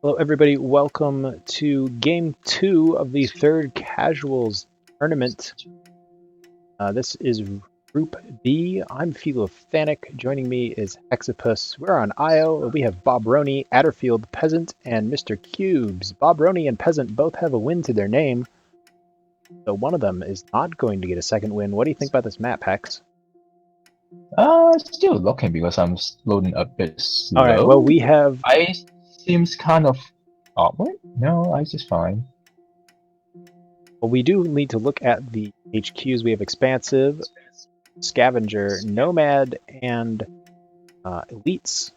Hello, everybody. Welcome to Game 2 of the third Casuals tournament. This is Group B. I'm Philophanic. Joining me is Hexapus. We're on Io. We have Bob Roney, Adorfield, Peasant, and MrCubez. Bob Roney and Peasant both have a win to their name, so one of them is not going to get a second win. What do you think about this map, Hex? Still looking because I'm loading a bit slow. All right. Well, we have. Ice seems kind of awkward. No, ice is fine. Well, we do need to look at the HQs. We have Expansive, Scavenger, Nomad, and Elites.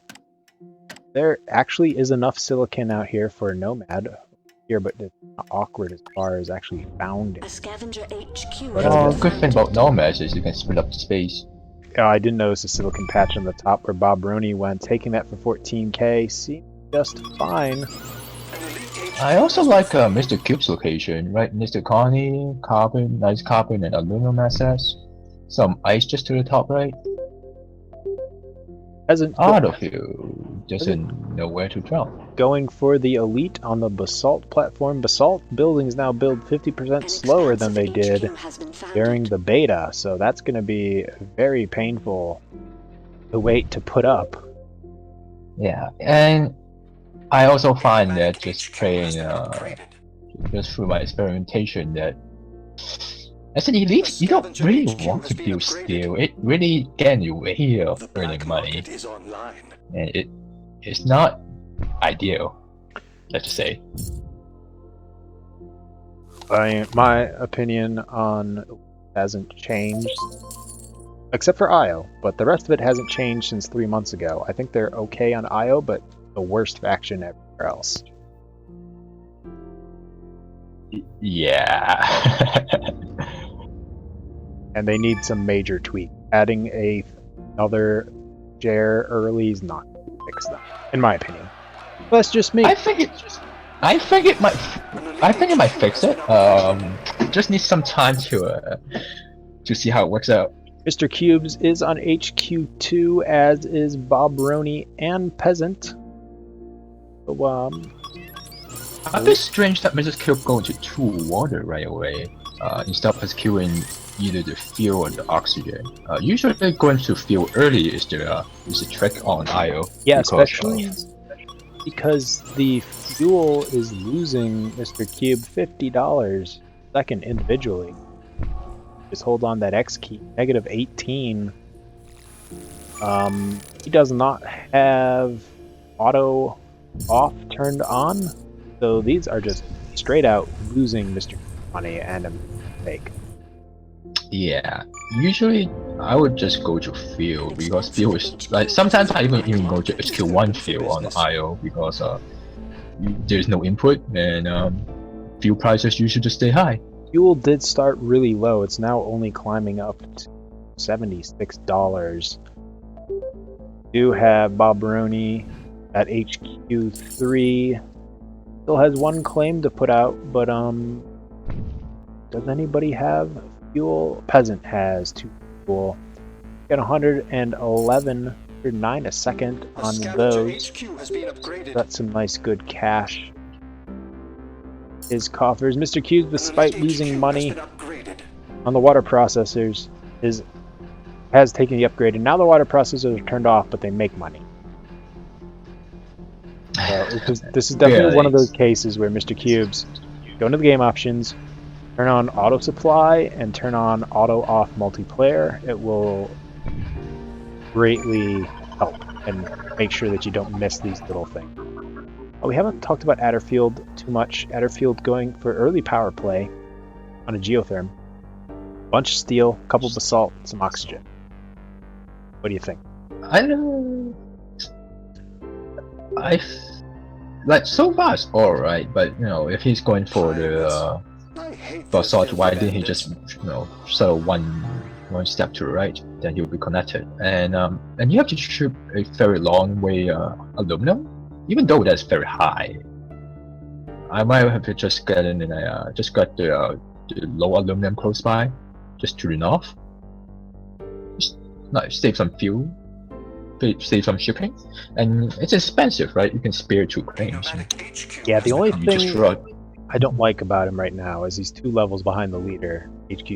There actually is enough silicon out here for Nomad here, but it's not awkward as far as actually found it. A Scavenger HQ. Good thing about Nomads is you can split up the space. I didn't notice a silicon patch on the top where Bob Roney went, taking that for 14k. Seems just fine. I also like MrCubez location, right? Mr. Connie, carbon, nice carbon, and aluminum access. Some ice just to the top right. Adorfield doesn't know where to drop. Going for the Elite on the Basalt platform. Basalt buildings now build 50% slower than they did during the beta, so that's going to be very painful to wait to put up. Yeah, and I also find that just playing, just through my experimentation, that as an elite, you don't really want to build steel. It really gets in your way of earning money, and it's not ideal, let's just say. My opinion on hasn't changed, except for Io, but the rest of it hasn't changed since 3 months ago. I think they're okay on Io, but the worst faction everywhere else. Yeah. And they need some major tweak. Adding another Jer early is not going to fix that, in my opinion. But that's just me. I think it might fix it. Just need some time to see how it works out. MrCubez is on HQ2, as is Bob Roney and Peasant. So, a bit strange that MrCubez going to 2 water right away, instead of securing either the fuel or the oxygen. Usually going to fuel early is the trick on IO. Yeah, especially because the fuel is losing MrCubez $50 second individually. Just hold on that X key, negative 18. He does not have auto off turned on, so these are just straight out losing Mr. money and a mistake. Yeah, usually I would just go to field because field is like sometimes I even go to HQ1 field on IO because there's no input and fuel prices usually just stay high. Fuel did start really low. It's now only climbing up to $76. Do have Bob Roney at HQ3. Still has 1 claim to put out, but does anybody have fuel? Peasant has 2 fuel. Got 109 a second on those. That's some nice good cash. His coffers. MrCubez, despite losing money on the water processors, has taken the upgrade, and now the water processors are turned off, but they make money. This is definitely one of those cases where MrCubez go into the game options, turn on auto supply, and turn on auto off multiplayer. It will greatly help and make sure that you don't miss these little things. We haven't talked about Adorfield too much. Adorfield going for early power play on a geotherm. Bunch of steel, couple basalt, some oxygen. What do you think? I know. Like so far it's alright, but if he's going for the basalt, why didn't he just sort of one step to the right? Then he'll be connected, and you have to ship a very long way aluminum. Even though that's very high, I might have to just get in and I just got the low aluminum close by, just to run off. Just save some fuel. save some shipping, and it's expensive, right? You can spare 2 cranes. Yeah, the only You just thing run. I don't like about him right now is he's 2 levels behind the leader. HQ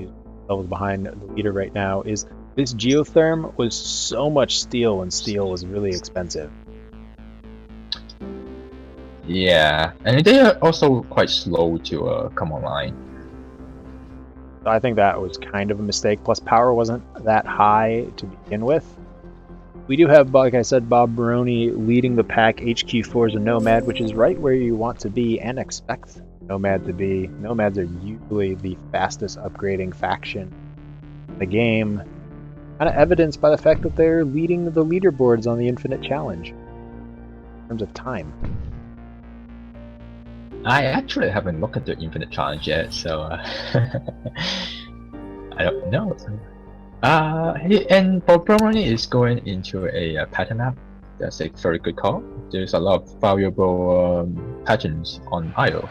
levels behind the leader right now is this geotherm was so much steel, and steel was really expensive. Yeah, and they are also quite slow to come online. So I think that was kind of a mistake. Plus, power wasn't that high to begin with. We do have, like I said, Bob Baroni leading the pack. HQ4 is a Nomad, which is right where you want to be and expect Nomad to be. Nomads are usually the fastest upgrading faction in the game. Kind of evidenced by the fact that they're leading the leaderboards on the Infinite Challenge in terms of time. I actually haven't looked at the Infinite Challenge yet, so I don't know. And Bob Baroni is going into a pattern map. That's a very good call. There's a lot of valuable patterns on IO.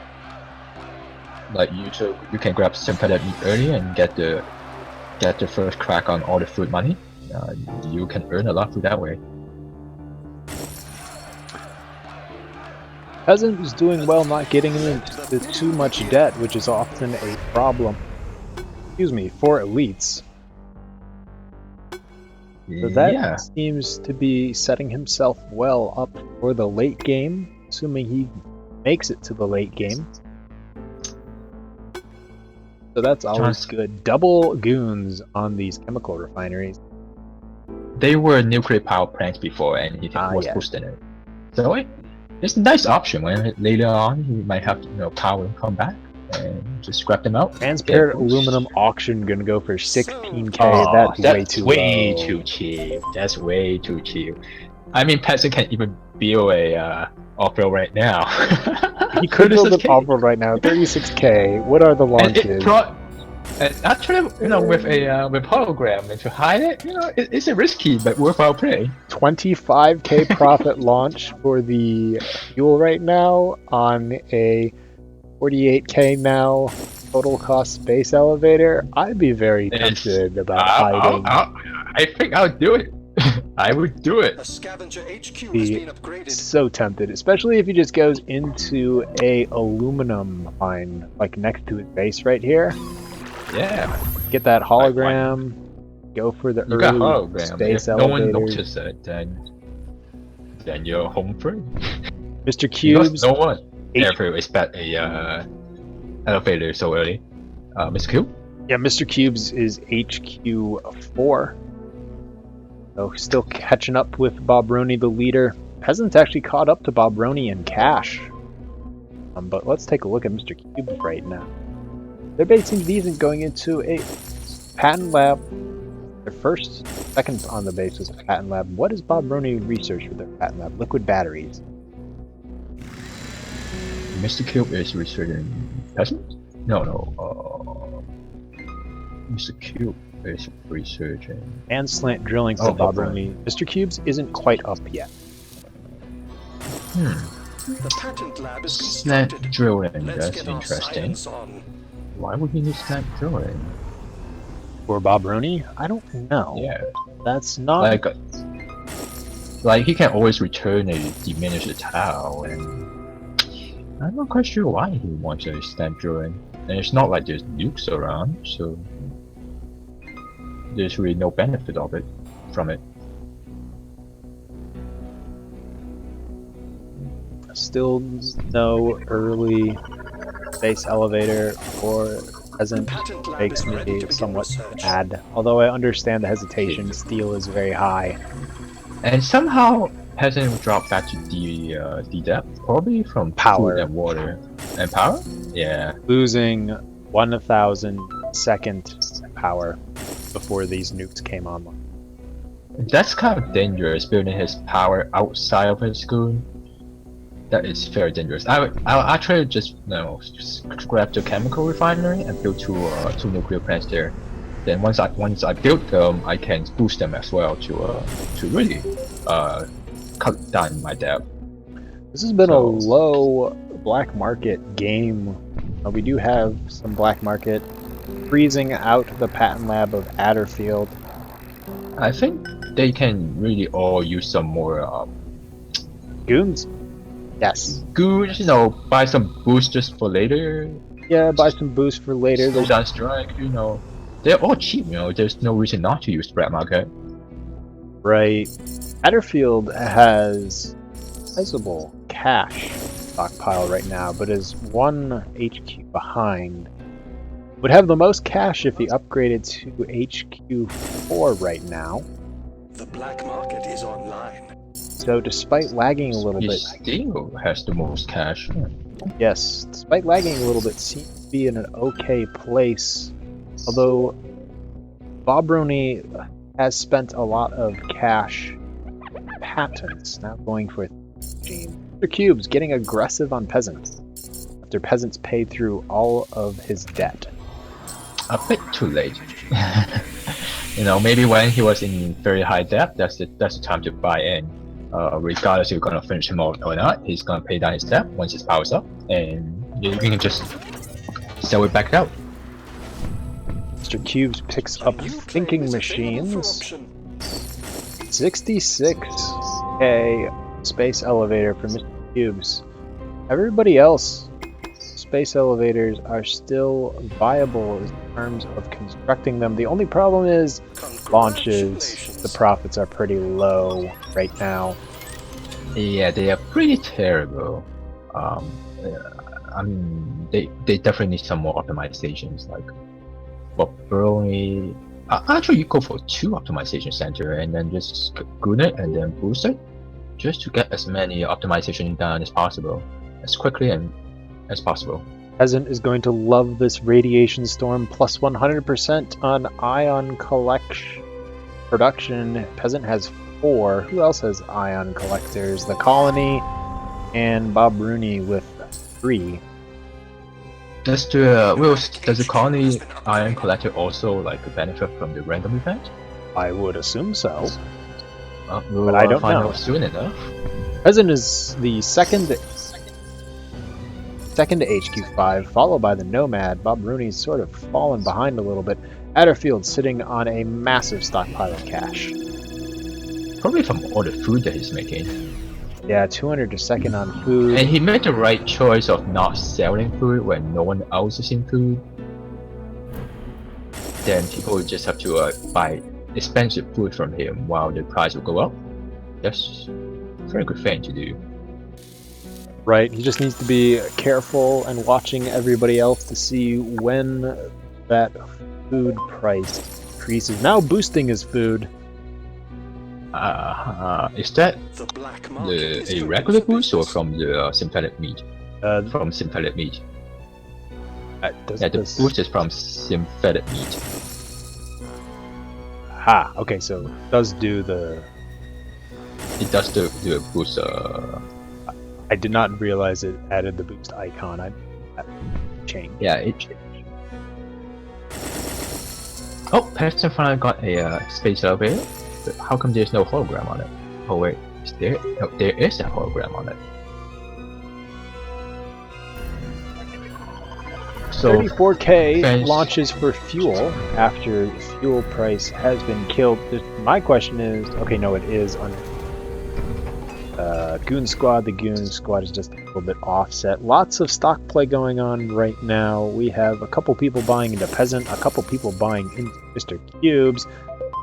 Like you can grab some pattern early and get the first crack on all the food money. You can earn a lot through that way. Peasant is doing well, not getting into too much debt, which is often a problem. Excuse me, for elites. So that seems to be setting himself well up for the late game, assuming he makes it to the late game. So that's always good. Double goons on these chemical refineries. They were nuclear power plants before, and he was boosting it. So it's a nice option when later on he might have power and come back and just scrap them out. Transparent aluminum auction gonna go for 16k. Oh, that's way too cheap. That's way too cheap. I mean, Peasant can't even build a Offworld right now. He could build an Offworld right now. 36k. What are the launches? And actually, with hologram and to hide it, it's a risky but worthwhile play. 25k profit launch for the fuel right now on a 48k now total cost space elevator. I'd be very tempted about hiding. I think I'll do it. I would do it. A scavenger HQ has been upgraded. So tempted, especially if he just goes into a aluminum mine like next to his base right here. Yeah. Get that hologram. Go for the early space elevator. No one notices it, then you're home free. MrCubez. No one ever expect a elevator so early. Mr. Cube? Yeah, MrCubez is HQ4. So still catching up with Bob Roney, the leader. Peasant's actually caught up to Bob Roney in cash. But let's take a look at MrCubez right now. Their base seems decent going into a patent lab. Their second on the base was a patent lab. What does Bob Roney research with their patent lab? Liquid batteries. MrCubez is researching Peasant? No. MrCubez is researching and slant drilling for Bob Roney. MrCubez isn't quite up yet. The patent lab is slant drilling, that's interesting. Why would he need slant drilling? For Bob Roney? I don't know. Yeah. That's not like he can always return a diminished tile, and I'm not quite sure why he wants a slant drilling. And it's not like there's nukes around, so there's really no benefit from it. Still no early space elevator or Peasant makes me somewhat mad. Although I understand the hesitation, steel is very high. And somehow Peasant dropped back to D depth, probably from power and water. And power? Yeah. Losing 1,000 second power before these nukes came online. That's kind of dangerous, building his power outside of his goon. That is very dangerous. I'll actually just scrap the chemical refinery and build two nuclear plants there. Then once I build them, I can boost them as well to really cut down my debt. This has been a low black market game. We do have some black market freezing out the patent lab of Adorfield. I think they can really all use some more Goons? Yes. goods, buy some boosters for later. Yeah, buy some boost for later. Slow down strike, they're all cheap, there's no reason not to use spread market. Right. Adorfield has sizable cash stockpile right now, but is 1 HQ behind. Would have the most cash if he upgraded to HQ4 right now. The black market is online. So despite lagging a little He bit, still has the most cash. yes, despite lagging a little bit, seems to be in an okay place. Although Bob Rooney has spent a lot of cash patents, now going for MrCubez getting aggressive on peasants after peasants paid through all of his debt. A bit too late. Maybe when he was in very high debt, that's the time to buy in. Regardless if you're gonna finish him or not, he's gonna pay down his debt once his power's up, and you can just sell it back out. MrCubez picks up You claim thinking it's available for machines. option. 66k space elevator for MrCubez. Everybody else, space elevators are still viable in terms of constructing them. The only problem is launches. Congratulations. The profits are pretty low right now. Yeah, they are pretty terrible. They definitely need some more optimizations. But only actually, you go for 2 optimization center and then just goon it and then boost it, just to get as many optimization done as possible, as quickly and as possible. Peasant is going to love this radiation storm, plus 100% on ion collection production. Peasant has 4. Who else has ion collectors? The Colony and Bob Rooney with 3. Does the colony iron collector also benefit from the random event? I would assume so. We'll But I don't find know. out soon enough. Peasant is the second to HQ5, followed by the Nomad. Bob Rooney's sort of fallen behind a little bit. Adorfield sitting on a massive stockpile of cash. Probably from all the food that he's making. Yeah, 200 to second on food. And he made the right choice of not selling food when no one else is in food. Then people will just have to buy expensive food from him while the price will go up. That's a very good thing to do. Right, he just needs to be careful and watching everybody else to see when that food price increases. Now boosting his food. Is that The black market is a open regular for boost or business. from the synthetic meat? From synthetic meat. The boost is from synthetic meat. Okay, so it does do the... It does do a boost. I did not realize it added the boost icon. I changed. Yeah, it. Oh, Peasant finally got a space elevator. But how come there's no hologram on it? Oh wait, is there? No, there is a hologram on it. So 34k fans- launches for fuel after fuel price has been killed. My question is, okay, no, it is on Goon Squad. The Goon Squad is just a little bit offset. Lots of stock play going on right now. We have a couple people buying into Peasant, a couple people buying into MrCubez,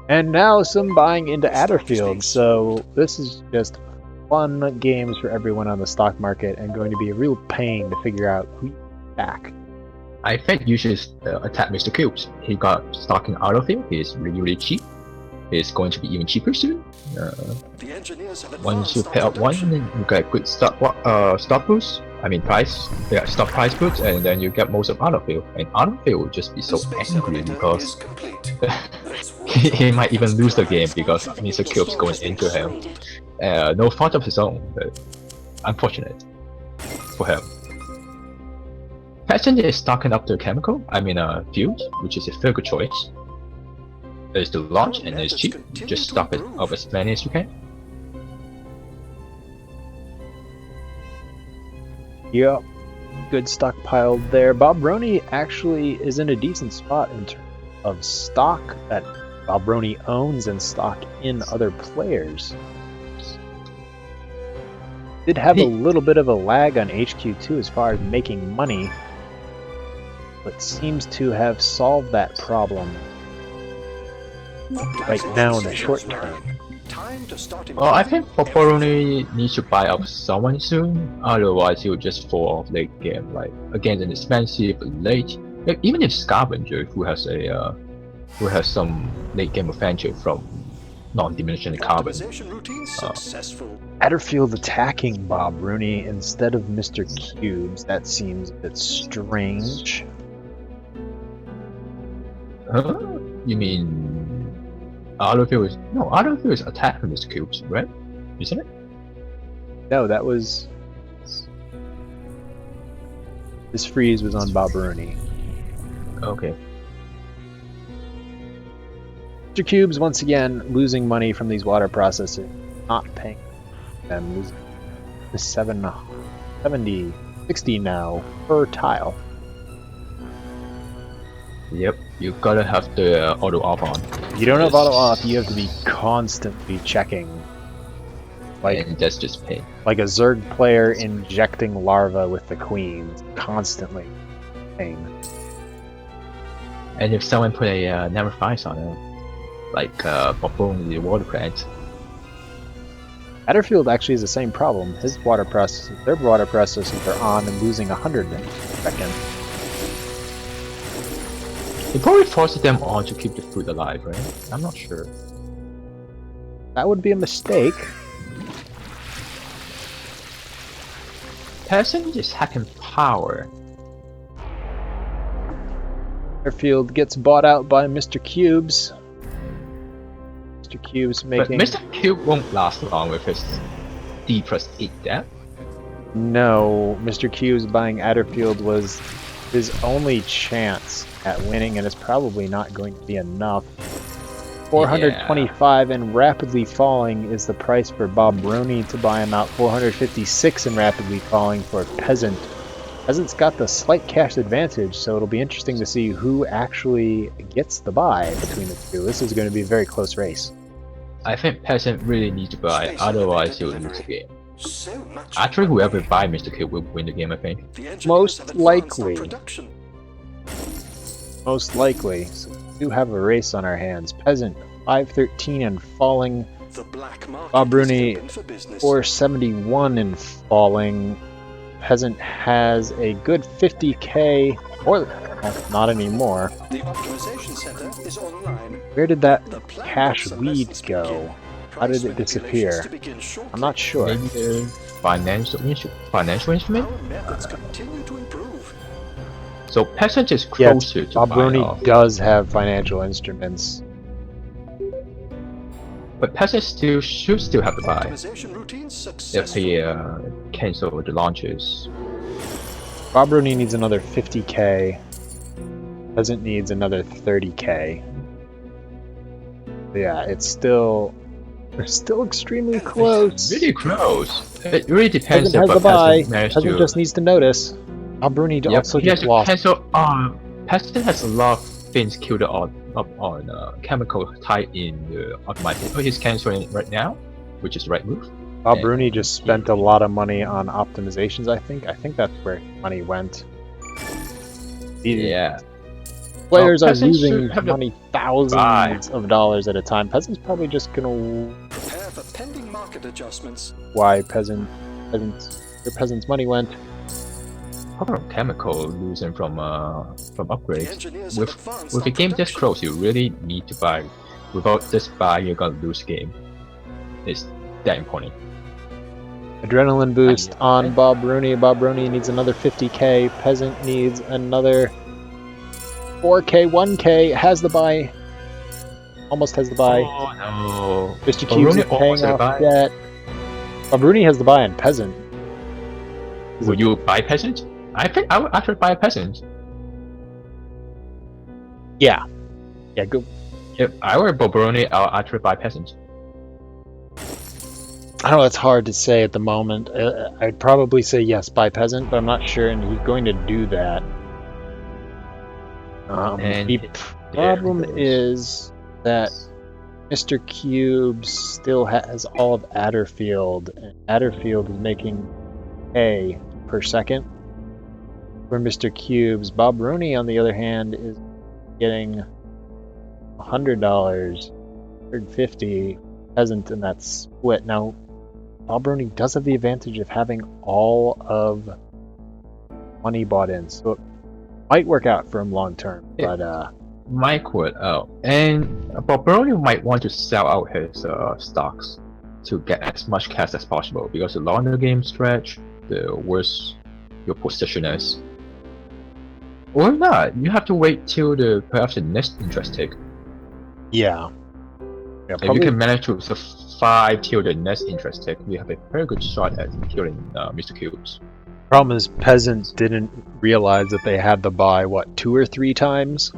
and now some buying into Adorfield. So this is just fun games for everyone on the stock market, and going to be a real pain to figure out who you back. I think you should attack MrCubez. He got stock in Adorfield. He's really cheap. He's going to be even cheaper soon. The engineers have Once you advanced pay our up one, production. then you get good stock boost. I mean stock price boost, and then you get most of Adorfield. And Adorfield will just be so The space angry elevator because is complete. Let's he might even lose the game because MrCubez going into him. No fault of his own, but unfortunate for him. Peasant is stocking up the chemical, fuel, which is a very good choice. It's the launch and it's cheap. Just stock it up as many as you can. Yep, good stockpile there. Bob Rooney actually is in a decent spot in terms of stock. That Bobroni owns and stock in other players. Did have a little bit of a lag on HQ2 as far as making money, but seems to have solved that problem right now in the short term. Time to start Well, I think improving Bobroni needs to buy up someone soon, otherwise he will just fall off late game. Like against an expensive late, even if Scavenger, who has some late game advantage from non-diminishing carbon. Optimization routine successful. Adorfield attacking Bobroni instead of MrCubez. That seems a bit strange. Huh? You mean Adorfield is attacking MrCubez, right? Isn't it? No, that was... This freeze was on Bobroni. Okay. MrCubez, once again, losing money from these water processors. Not paying them. Losing to 70, 60 now per tile. Yep. You gotta have the auto off on. You don't have auto off, you have to be constantly checking. And that's just pain. Like a Zerg player injecting larva with the queens. Constantly. Pain. And if someone put a never fires on it, like Bobroni the water plant. Adorfield actually has the same problem. His water processors, their water processors are on and losing 100 a second. It probably forces them on to keep the food alive, right? I'm not sure. That would be a mistake. Peasant is hacking power. Adorfield gets bought out by MrCubez. MrCubez making... But MrCubez won't last long with his D+8 death. No, MrCubez buying Adorfield was his only chance at winning, and it's probably not going to be enough. 425 and rapidly falling is the price for Bobroni to buy him out. 456 and rapidly falling for Peasant. Peasant's got the slight cash advantage, so it'll be interesting to see who actually gets the buy between the two. This is going to be a very close race. I think Peasant really needs to buy, otherwise he'll lose the game. So much Actually, whoever buy MrCubez will win the game, I think. The engineers Most have advanced our likely. production. Most likely. So we do have a race on our hands. Peasant, 513 and falling. The black market Bobroni, is open for business. 471 and falling. Peasant has a good 50k, or not anymore. The optimization center is online. Where did that The plan cash obsolescence weed go? begin. How did Price it disappear? manipulations to begin shortly. I'm not sure. Maybe the financial instrument? Our methods continue to improve. So Peasant is Yes, closer to buying Bobroni off. does have financial instruments. But Peasant should still have to buy Optimization routine if successful. he cancel the launches. Bobroni needs another 50k. Peasant needs another 30k. Yeah, it's still... They're still extremely close. Really close. It really depends Peasant has if the buy. Peasant managed Peasant to. just needs to notice. Bobroni Yep, also he has just to lost. cancel. Peasant has a lot of things queued up on chemical tied in the optimization. So he's canceling right now, which is the right move. Bobroni just spent a lot of money on optimizations, I think. I think that's where money went. Yeah. Players are Peasant losing should have the money thousands of dollars at a time. Peasant's probably just gonna... Prepare for pending market adjustments. Why Peasant's money went. How about chemical losing from The upgrades? engineers have With advanced a our game this production. close, you really need to buy. Without this buy, you're gonna lose game. It's that important. Adrenaline boost on Bobroni. Bobroni needs another 50k. Peasant needs another 4k, 1k. Has the buy. Almost has the buy. Oh no. Mr. Cubes is Bobroni paying almost had a off buy. debt. Bobroni has the buy on Peasant. Would you buy Peasant? I think I would actually buy a Peasant. Yeah. Yeah, go. If I were Bobroni, I'll actually buy Peasant. I know it's hard to say at the moment. I'd probably say yes, buy Peasant, but I'm not sure, and he's going to do that. And The problem there it is that MrCubez still has all of Adorfield, and Adorfield is making A per second. For MrCubez, Bob Rooney, on the other hand, is getting $100, $150 peasant, and that's split. Now, Bob Rooney does have the advantage of having all of money bought in, so it might work out for him long term. But Mike would and Bob Brony might want to sell out his stocks to get as much cash as possible, because the longer the game stretch, the worse your position is. Or not, you have to wait till perhaps the next interest tick. yeah, If you can manage to survive till the next interest tick, you have a very good shot at killing MrCubez. problem is Peasant didn't realize that they had to buy, what, 2 or 3 times?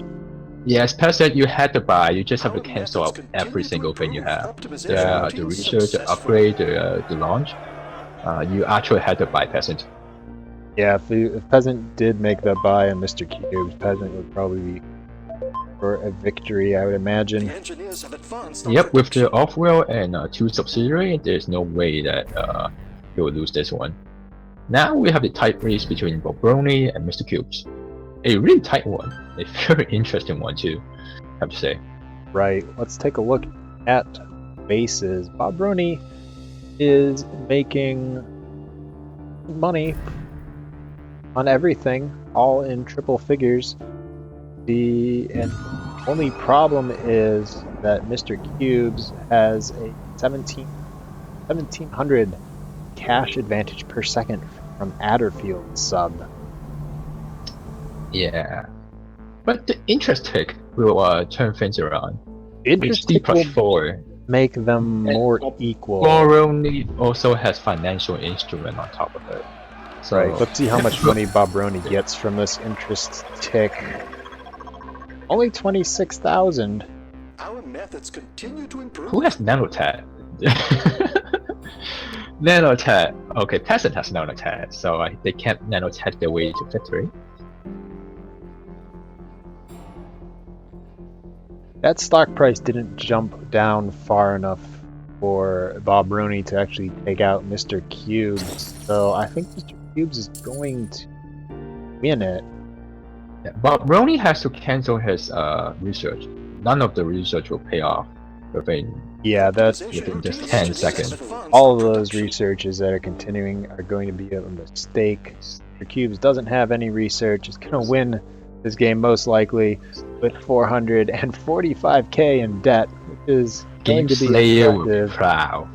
Yes, Peasant, you had to buy, you just have to cancel out every single thing you have. The research, the upgrade, the launch. You actually had to buy Peasant. Yeah, if Peasant did make that buy and MrCubez, Peasant would probably be for a victory, I would imagine. Yep, with the Offworld and 2 subsidiary, there's no way that he will lose this one. Now we have the tight race between Bob Brony and MrCubez. A really tight one, a very interesting one too, I have to say. Right, let's take a look at bases. Bob Brony is making money on everything, all in triple figures. The only problem is that MrCubez has a 1700 cash advantage per second from Adorfield sub. Yeah, but the interest tick will turn things around. Interest D tick will plus 4. make them more equal. Brony also has financial instrument on top of it. So, Right, let's see how much money Bob Brony gets from this interest tick. Only 26,000. Our methods continue to improve. who has nanotat? Nanotat. Okay, Peasant has nanotat, so they can't nanotat their way to victory. That stock price didn't jump down far enough for Bob Rooney to actually take out MrCubez, so I think MrCubez is going to win it. Yeah, but Brony has to cancel his research. None of the research will pay off within within just 10 seconds. All of those researches that are continuing are going to be a mistake. MrCubez doesn't have any research. It's going to win this game most likely with 445k in debt, which is going Game to be Slayer will be impressive. proud.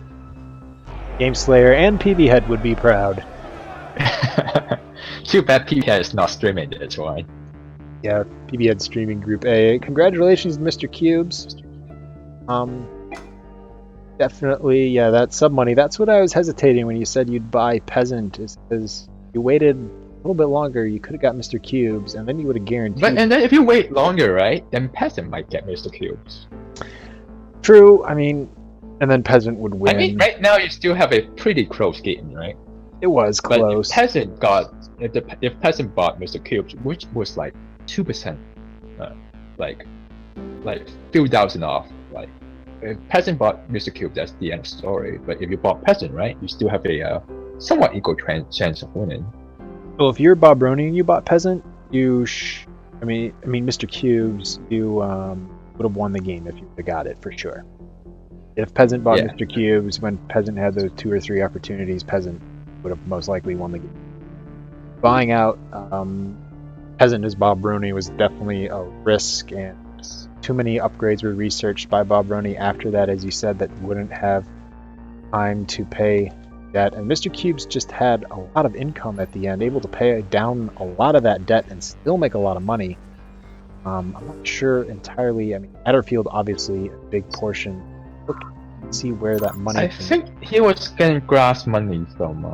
Game Slayer and PB Head would be proud. Too bad PK is not streaming this one. Yeah, PB Head streaming group A. Congratulations, MrCubez. Definitely, yeah, that sub money. That's what I was hesitating when you said you'd buy Peasant, is because you waited a little bit longer, you could have got MrCubez, and then you would have guaranteed. But and then if you wait longer, right, then Peasant might get MrCubez. True, I mean, and then Peasant would win. I mean, right now you still have a pretty close game, right? It was But close. if Peasant bought MrCubez, which was like 2%, like few thousand off, like if Peasant bought MrCubez, that's the end of the story. But if you bought Peasant, right, you still have a somewhat equal chance of winning. Well, if you're Bob Rooney and you bought Peasant, I mean, MrCubez, you would have won the game if you would have got it for sure. If Peasant bought MrCubez when Peasant had those 2 or 3 opportunities, Peasant would have most likely won the game. Buying out Peasant as Bob Rooney was definitely a risk, and too many upgrades were researched by Bob Rooney after that, as you said, that wouldn't have time to pay debt. And MrCubez just had a lot of income at the end, able to pay down a lot of that debt and still make a lot of money. I'm not sure entirely. I mean, Adorfield obviously a big portion. Look, see where that money. I think he was getting grass money from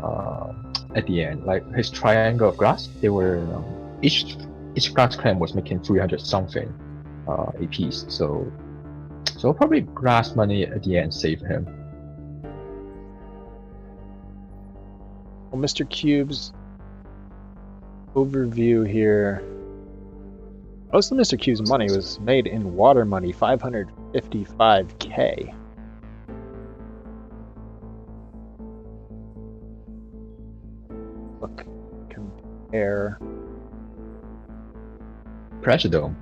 at the end, like his triangle of grass. They were each grass clan was making 300 something a piece, so probably grass money at the end saved him. Well, MrCubez overview here. Most of MrCubez money was made in water money, 500 55k. Look, compare. Pressure dome,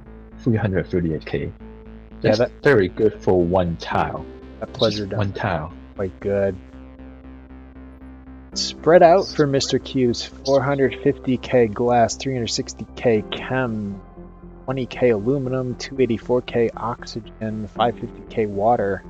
338k. Yeah, That's very good for one tile. that pleasure Just dome one tile. quite good. Spread out for MrCubez, 450k glass, 360k chem, 20k aluminum, 284k oxygen, 550k water.